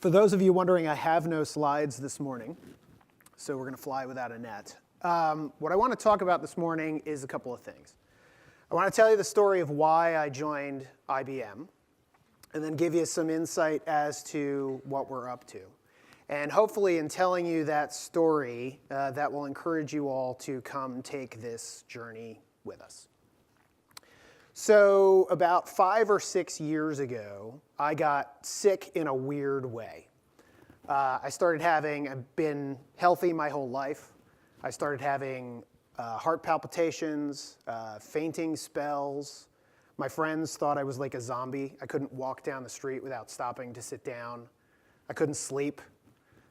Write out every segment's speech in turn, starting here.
For those of you wondering, I have no slides this morning, so we're going to fly without a net. What I want to talk about this morning is a couple of things. I want to tell you the story of why I joined IBM, and then give you some insight as to what we're up to. And hopefully in telling you that story, that will encourage you all to come take this journey with us. So about 5 or 6 years ago, I got sick in a weird way. I've been healthy my whole life. I started having heart palpitations, fainting spells. My friends thought I was like a zombie. I couldn't walk down the street without stopping to sit down. I couldn't sleep.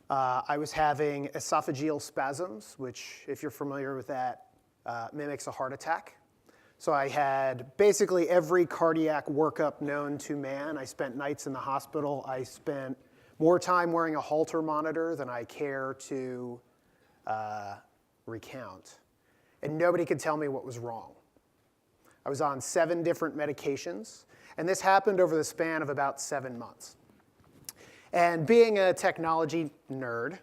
I was having esophageal spasms, which, if you're familiar with that, mimics a heart attack. So I had basically every cardiac workup known to man. I spent nights in the hospital. I spent more time wearing a Holter monitor than I care to recount. And nobody could tell me what was wrong. I was on 7 different medications, and this happened over the span of about 7 months. And being a technology nerd,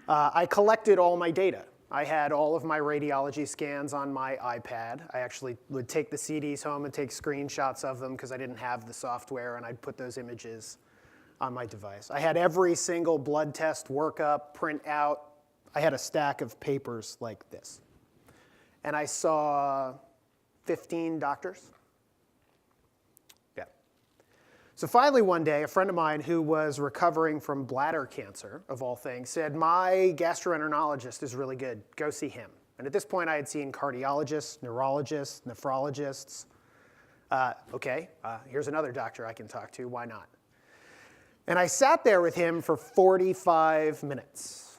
I collected all my data. I had all of my radiology scans on my iPad. I actually would take the CDs home and take screenshots of them because I didn't have the software, and I'd put those images on my device. I had every single blood test workup, print out. I had a stack of papers like this. And I saw 15 doctors. Yeah. So finally one day, a friend of mine who was recovering from bladder cancer, of all things, said, my gastroenterologist is really good. Go see him. And at this point, I had seen cardiologists, neurologists, nephrologists. Here's another doctor I can talk to. Why not? And I sat there with him for 45 minutes,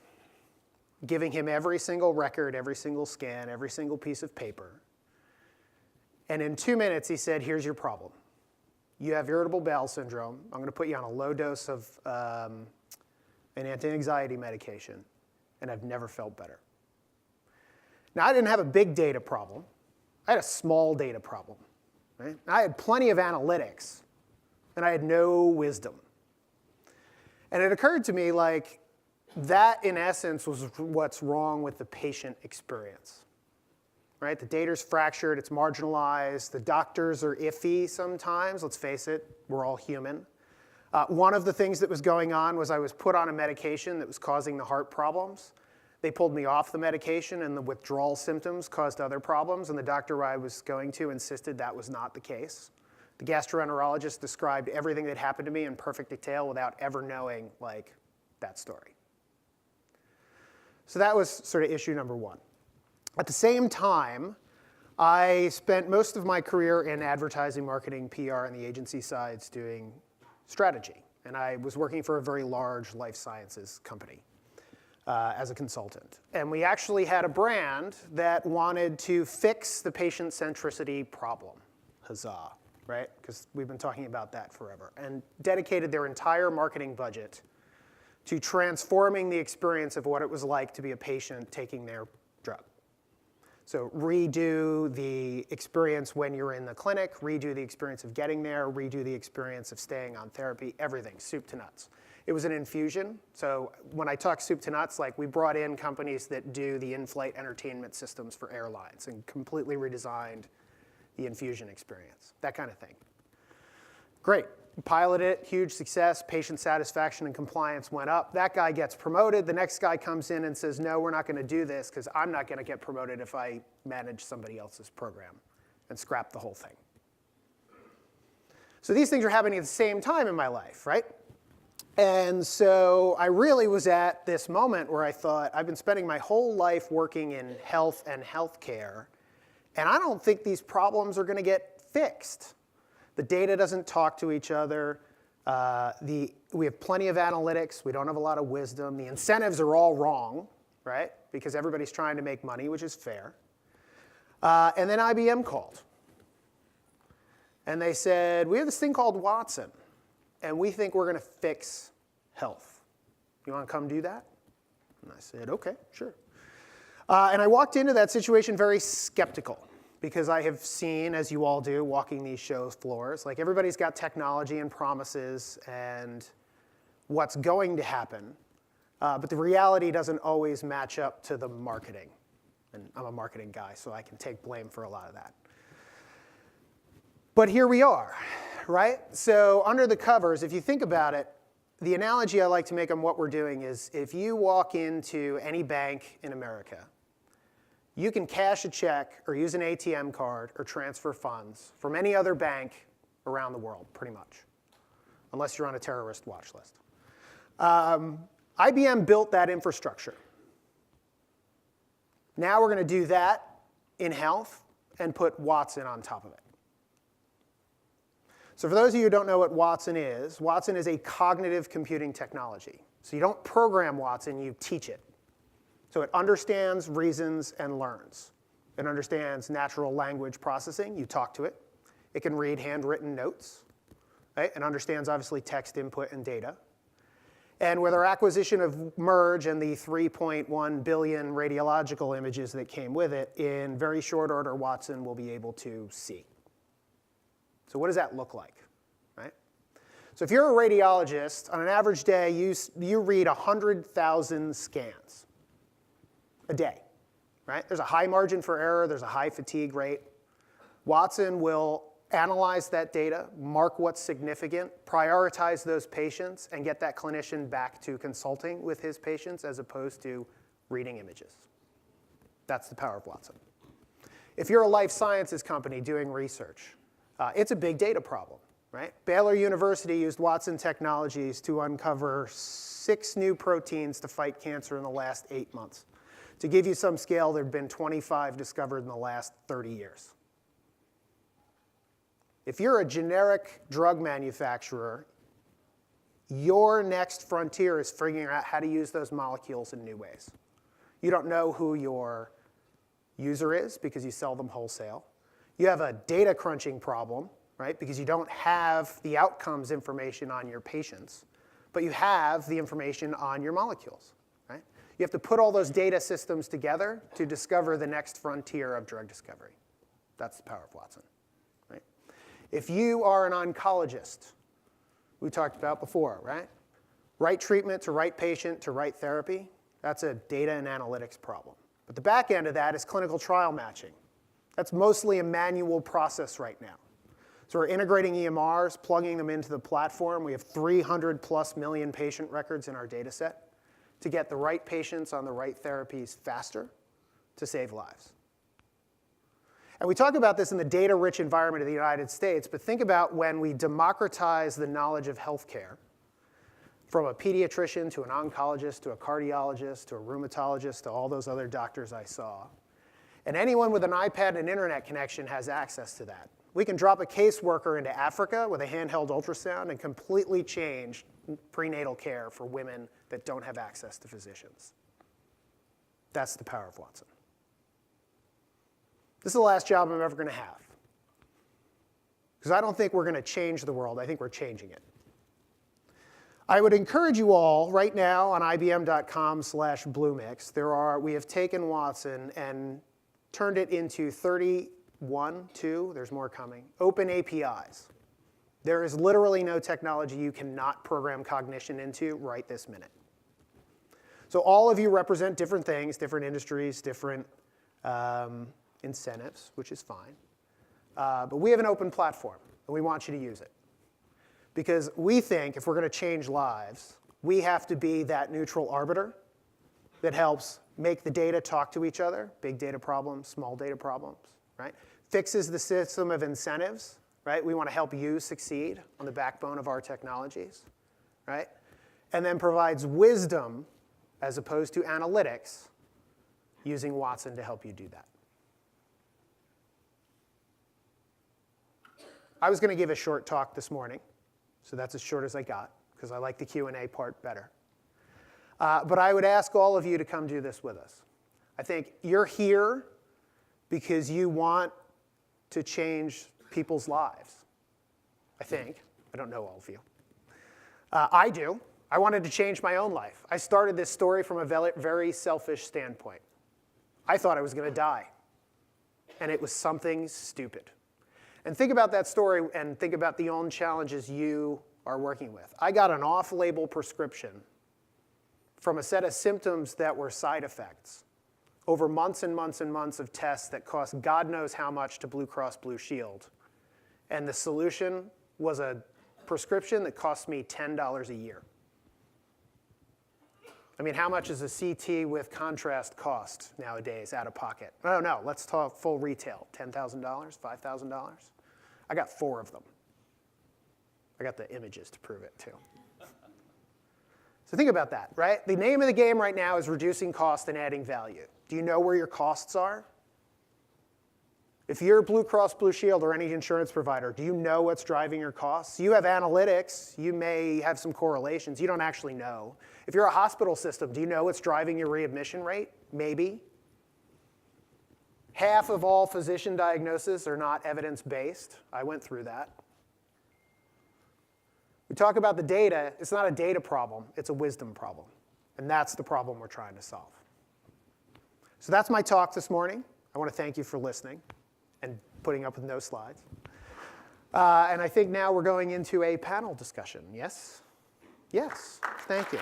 giving him every single record, every single scan, every single piece of paper. And in 2 minutes, he said, here's your problem. You have irritable bowel syndrome. I'm going to put you on a low dose of an anti-anxiety medication, and I've never felt better. Now, I didn't have a big data problem. I had a small data problem. Right? I had plenty of analytics, and I had no wisdom. And it occurred to me, like, that, in essence, was what's wrong with the patient experience. Right? The data's fractured, it's marginalized, the doctors are iffy sometimes, let's face it, we're all human. One of the things that was going on was I was put on a medication that was causing the heart problems. They pulled me off the medication and the withdrawal symptoms caused other problems, and the doctor I was going to insisted that was not the case. The gastroenterologist described everything that happened to me in perfect detail without ever knowing, like, that story. So that was sort of issue number one. At the same time, I spent most of my career in advertising, marketing, PR, and the agency sides doing strategy. And I was working for a very large life sciences company as a consultant. And we actually had a brand that wanted to fix the patient centricity problem. Huzzah, right? Because we've been talking about that forever. And dedicated their entire marketing budget to transforming the experience of what it was like to be a patient taking their drug. So redo the experience when you're in the clinic, redo the experience of getting there, redo the experience of staying on therapy, everything, soup to nuts. It was an infusion. So when I talk soup to nuts, like, we brought in companies that do the in-flight entertainment systems for airlines and completely redesigned the infusion experience, that kind of thing. Great. Piloted it, huge success, patient satisfaction and compliance went up. That guy gets promoted. The next guy comes in and says, no, we're not going to do this because I'm not going to get promoted if I manage somebody else's program, and scrap the whole thing. So these things are happening at the same time in my life, right? And so I really was at this moment where I thought, I've been spending my whole life working in health and healthcare, and I don't think these problems are going to get fixed. The data doesn't talk to each other. We have plenty of analytics. We don't have a lot of wisdom. The incentives are all wrong, right? Because everybody's trying to make money, which is fair. And then IBM called. And they said, we have this thing called Watson, and we think we're going to fix health. You want to come do that? And I said, OK, sure. And I walked into that situation very skeptical. because I have seen, as you all do, walking these show floors, like everybody's got technology and promises, and what's going to happen, but the reality doesn't always match up to the marketing. And I'm a marketing guy, so I can take blame for a lot of that. But here we are, right? So under the covers, if you think about it, the analogy I like to make on what we're doing is if you walk into any bank in America, you can cash a check or use an ATM card or transfer funds from any other bank around the world, pretty much, unless you're on a terrorist watch list. IBM built that infrastructure. Now we're going to do that in health and put Watson on top of it. So for those of you who don't know what Watson is a cognitive computing technology. So you don't program Watson, you teach it. So it understands, reasons, and learns. It understands natural language processing. You talk to it. It can read handwritten notes. Right? It understands, obviously, text input and data. And with our acquisition of Merge and the 3.1 billion radiological images that came with it, in very short order, Watson will be able to see. So what does that look like? Right? So if you're a radiologist, on an average day, you read 100,000 scans a day. Right? There's a high margin for error. There's a high fatigue rate. Watson will analyze that data, mark what's significant, prioritize those patients, and get that clinician back to consulting with his patients as opposed to reading images. That's the power of Watson. If you're a life sciences company doing research, it's a big data problem, right? Baylor University used Watson technologies to uncover 6 new proteins to fight cancer in the last 8 months. To give you some scale, there have been 25 discovered in the last 30 years. If you're a generic drug manufacturer, your next frontier is figuring out how to use those molecules in new ways. You don't know who your user is because you sell them wholesale. You have a data crunching problem, right? Because you don't have the outcomes information on your patients, but you have the information on your molecules, right? You have to put all those data systems together to discover the next frontier of drug discovery. That's the power of Watson. If you are an oncologist, we talked about before, right? Right treatment to right patient to right therapy, that's a data and analytics problem. But the back end of that is clinical trial matching. That's mostly a manual process right now. So we're integrating EMRs, plugging them into the platform. We have 300+ million patient records in our data set to get the right patients on the right therapies faster to save lives. And we talk about this in the data-rich environment of the United States, but think about when we democratize the knowledge of healthcare from a pediatrician to an oncologist to a cardiologist to a rheumatologist to all those other doctors I saw. And anyone with an iPad and an internet connection has access to that. We can drop a caseworker into Africa with a handheld ultrasound and completely change prenatal care for women that don't have access to physicians. That's the power of Watson. This is the last job I'm ever going to have. Because I don't think we're going to change the world. I think we're changing it. I would encourage you all right now on ibm.com/Bluemix. We have taken Watson and turned it into 32, there's more coming, open APIs. There is literally no technology you cannot program cognition into right this minute. So all of you represent different things, different industries, different incentives, which is fine. But we have an open platform, and we want you to use it. Because we think if we're going to change lives, we have to be that neutral arbiter that helps make the data talk to each other, big data problems, small data problems, right? Fixes the system of incentives, right? We want to help you succeed on the backbone of our technologies, right? And then provides wisdom as opposed to analytics using Watson to help you do that. I was going to give a short talk this morning, so that's as short as I got, because I like the Q&A part better. But I would ask all of you to come do this with us. I think you're here because you want to change people's lives. I think. I don't know all of you. I do. I wanted to change my own life. I started this story from a very selfish standpoint. I thought I was going to die, and it was something stupid. And think about that story and think about the own challenges you are working with. I got an off-label prescription from a set of symptoms that were side effects over months and months and months of tests that cost God knows how much to Blue Cross Blue Shield. And the solution was a prescription that cost me $10 a year. I mean, how much is a CT with contrast cost nowadays out of pocket? No, let's talk full retail. $10,000, $5,000? I got 4 of them. I got the images to prove it, too. So think about that, right? The name of the game right now is reducing cost and adding value. Do you know where your costs are? If you're Blue Cross Blue Shield or any insurance provider, do you know what's driving your costs? You have analytics. You may have some correlations. You don't actually know. If you're a hospital system, do you know what's driving your readmission rate? Maybe. Half of all physician diagnoses are not evidence-based. I went through that. We talk about the data. It's not a data problem. It's a wisdom problem. And that's the problem we're trying to solve. So that's my talk this morning. I want to thank you for listening and putting up with no slides. And I think now we're going into a panel discussion. Yes? Yes. Thank you.